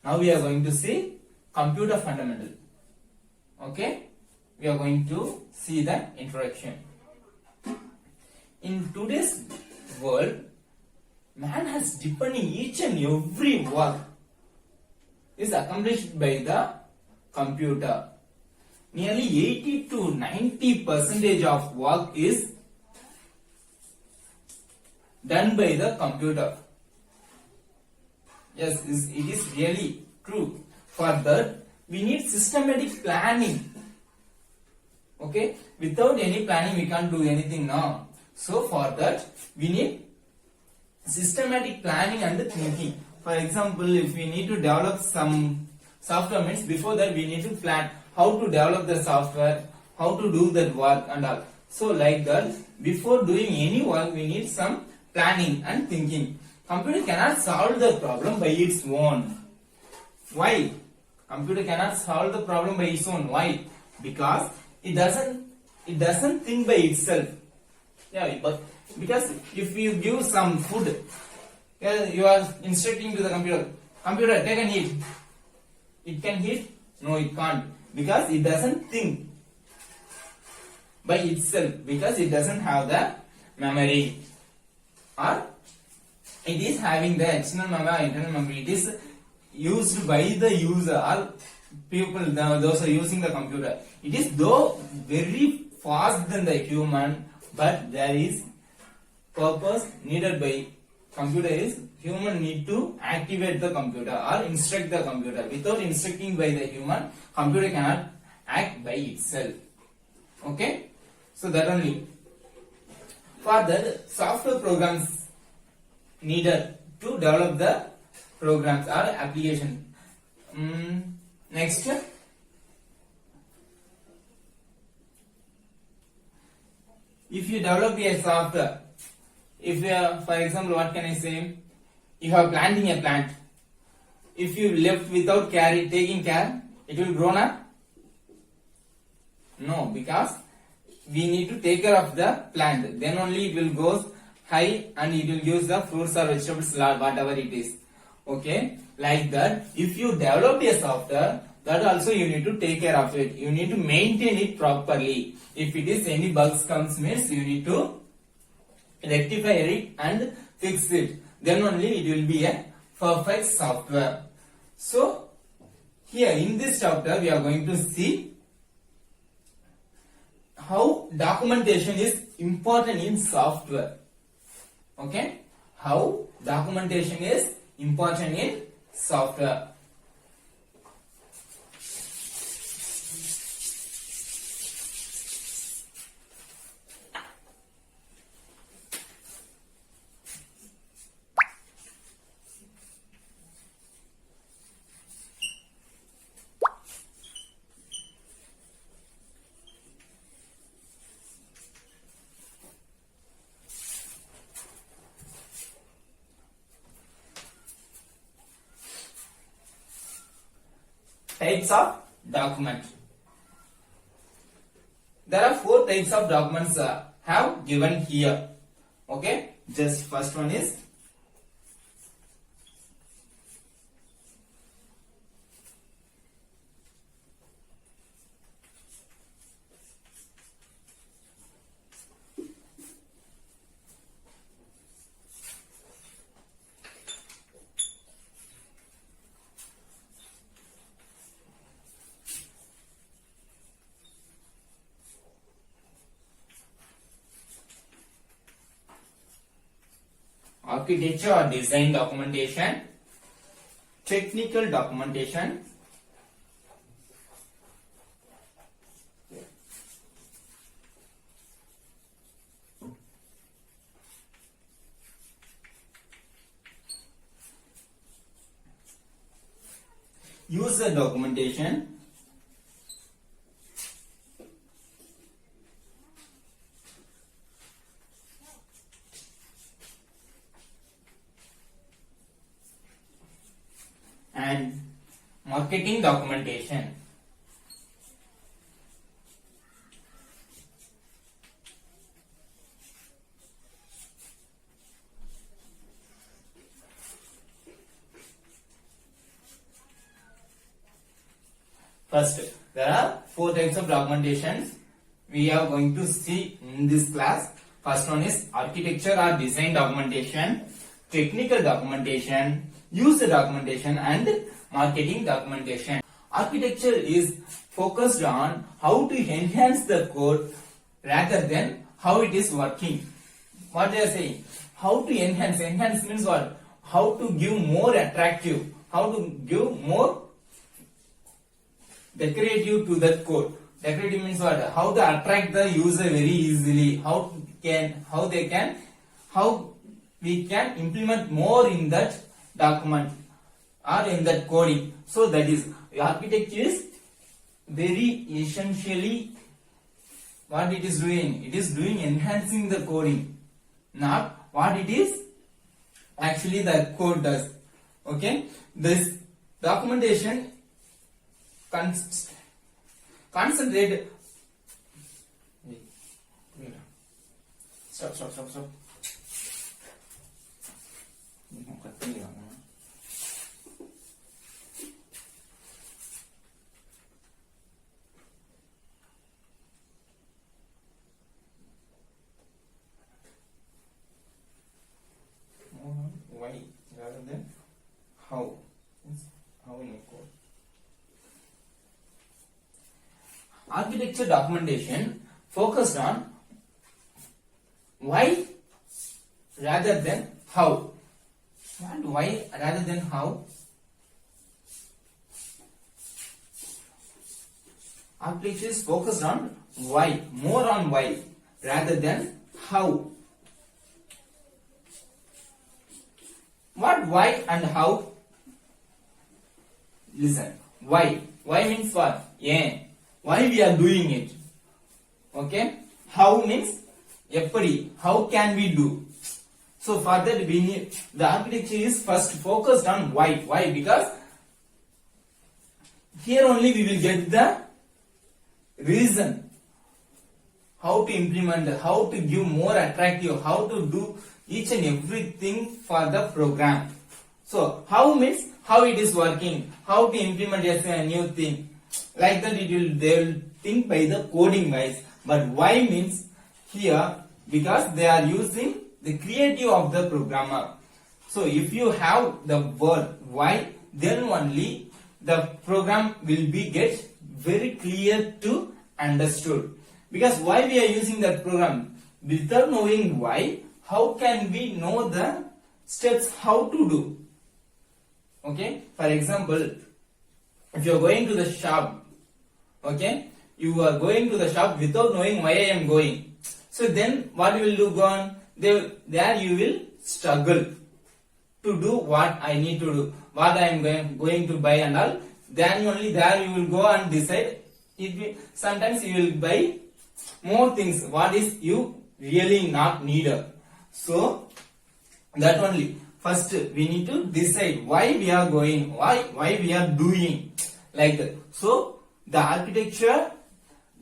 Now we are going to see computer fundamental. Okay, we are going to see the introduction. In today's world, man has depending each and every work is accomplished by the computer. Nearly 80 to 90% of work is done by the computer. Yes, it is really true. For that, we need systematic planning. Okay, without any planning, we can't do anything now. So for that, we need systematic planning and thinking. For example, if we need to develop some software, means before that we need to plan how to develop the software, how to do that work and all. So like that, before doing any work, we need some planning and thinking. Computer cannot solve the problem by its own. Why? Computer cannot solve the problem by its own. Why? Because it doesn't think by itself. Yeah, but because if you give some food, you are instructing to the computer, take and eat. It can eat? No, it can't. Because it doesn't think by itself. Because it doesn't have the memory. Or it is having the external memory or internal memory. It is used by the user or people, those are using the computer. It is though very fast than the human, but there is purpose needed by computer is human need to activate the computer or instruct the computer. Without instructing by the human, computer cannot act by itself. Okay, so that only. Further, software programs needed to develop the programs or application. Next, if you develop a software, if you, for example, what can I say? You have planting a plant. If you left without taking care, it will grow up? No, because we need to take care of the plant. Then only it will go high and it will use the fruits or vegetables, whatever it is. Okay, like that. If you develop a software, that also you need to take care of it. You need to maintain it properly. If it is any bugs comes, means you need to rectify it and fix it. Then only it will be a perfect software. So here in this chapter we are going to see how documentation is important in software. Okay, how documentation is important in software. Types of document. There are 4 types of documents have given here. Okay, just first one is architecture or design documentation, technical documentation, user documentation, and marketing documentation. First, there are 4 types of documentation we are going to see in this class. First one is architecture or design documentation, technical documentation, user documentation, and marketing documentation. Architecture is focused on how to enhance the code rather than how it is working. What they are saying? How to enhance? Enhance means what? How to give more attractive, how to give more decorative to that code. Decorative means what? How to attract the user very easily. How we can implement more in that document or in that coding. So that is, architecture is very essentially what it is doing. It is doing enhancing the coding, not what it is actually the code does. Okay, this documentation concentrate. Stop. Why rather than how? How in a code. Architecture documentation focused on why rather than how. And why rather than how? Architecture is focused on why, more on why rather than how. What, why and how? Listen. Why? Why means what? Yeah. Why we are doing it? Okay. How means eppadi. How can we do? So for that we need, the architecture is first focused on why. Why? Because here only we will get the reason. How to implement, how to give more attractive, how to do each and everything for the program. So how means how it is working, how to implement a new thing. Like that they will think by the coding wise. But why means here because they are using the creative of the programmer. So if you have the word why, then only the program will be get very clear to understood. Because why we are using that program? Without knowing why, how can we know the steps how to do? Okay, for example, if you are going to the shop, okay, you are going to the shop without knowing why I am going. So then what you will do? Go on. There you will struggle to do what I need to do, what I am going to buy and all. Then only there you will go and decide. Sometimes you will buy more things. What is you really not needed? So that only. First we need to decide why we are going, why we are doing like that. So the architecture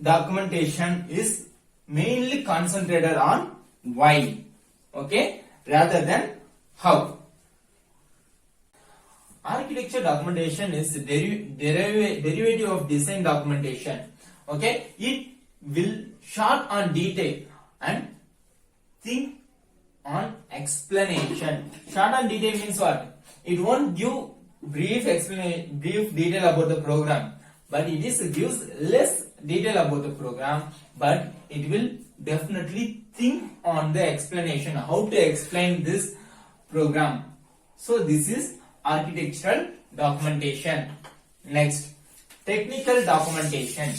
documentation is mainly concentrated on why, okay, rather than how. Architecture documentation is derivative of design documentation. Okay, it will short on detail and think on explanation. Short on detail means what? It won't give brief detail about the program, but it gives less detail about the program, but it will definitely think on the explanation, how to explain this program. So this is architectural documentation. Next, technical documentation.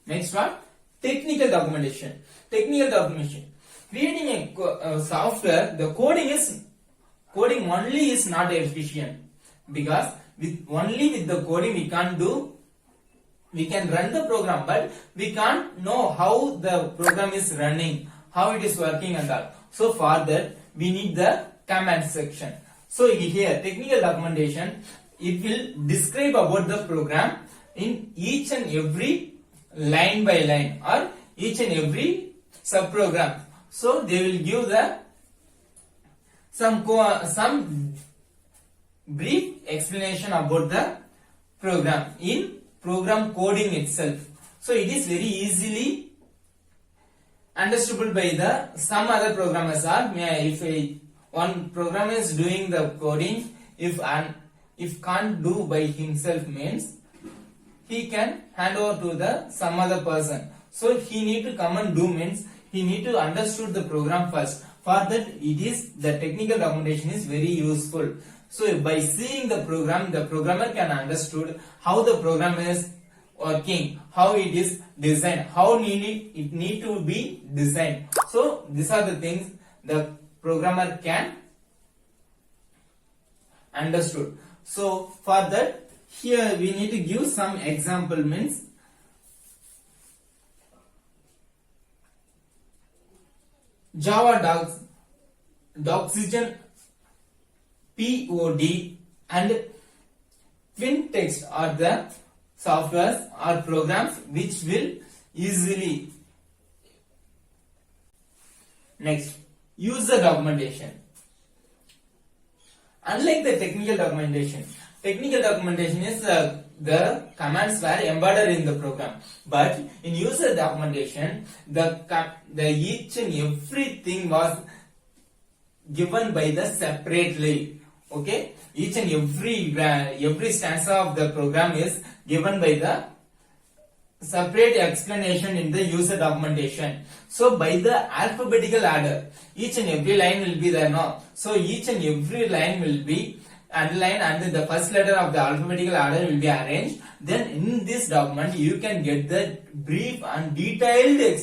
Next one, technical documentation. Technical documentation. Creating a software, the coding only is not efficient, because only with the coding we can't do. We can run the program, but we can't know how the program is running, how it is working and all. So for that we need the command section. So here technical documentation, it will describe about the program in each and every line by line or each and every subprogram. So they will give the some brief explanation about the program in program coding itself. So it is very easily understandable by the some other programmers. Or if one programmer is doing the coding, if can't do by himself means he can hand over to the some other person. So he need to come and do means he need to understood the program first. For that, it is the technical documentation is very useful. So by seeing the program, the programmer can understood how the program is working, how it is designed, how it need to be designed. So these are the things the programmer can understood. So for that, here we need to give some example means Java Doxygen POD and TwinText are the softwares or programs which will easily. Next, user documentation. Unlike the technical documentation is the commands were embedded in the program, but in user documentation the each and everything was given by the separately. Okay, each and every stanza of the program is given by the separate explanation in the user documentation. So by the alphabetical order, each and every line will be there now. So each and every line will be underlined and the first letter of the alphabetical order will be arranged. Then in this document you can get the brief and detailed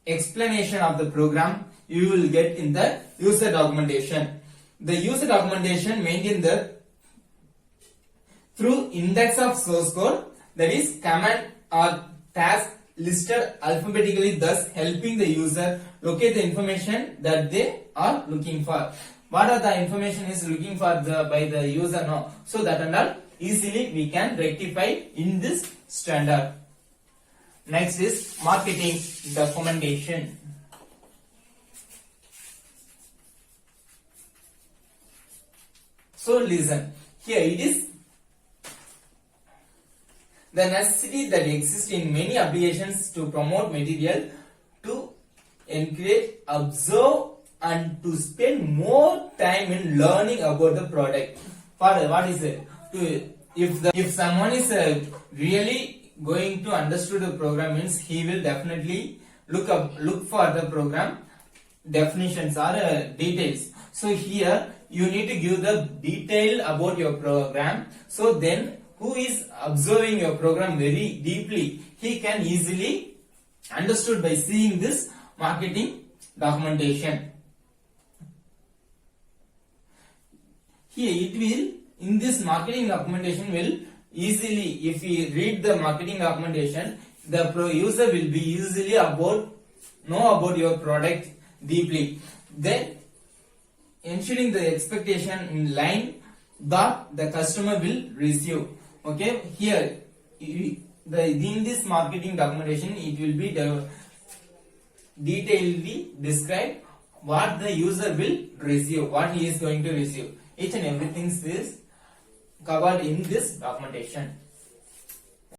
explanation of the program you will get in the user documentation. The user documentation maintain the through index of source code, that is command or task listed alphabetically, thus helping the user locate the information that they are looking for. What are the information is looking for by the user now? So that and all easily we can rectify in this standard. Next is marketing documentation. So listen, here it is the necessity that exists in many applications to promote material, to encourage, observe and to spend more time in learning about the product. For what is it? If someone is really going to understand the program means he will definitely look for the program definitions or details. So here you need to give the detail about your program. So then who is observing your program very deeply, he can easily understood by seeing this marketing documentation. Here it will, in this marketing documentation will easily, if we read the marketing documentation, the user will be easily know about your product deeply. Then ensuring the expectation in line that the customer will receive. Okay, here in this marketing documentation it will be detailedly described what the user will receive, what he is going to receive. Each and everything is covered in this documentation.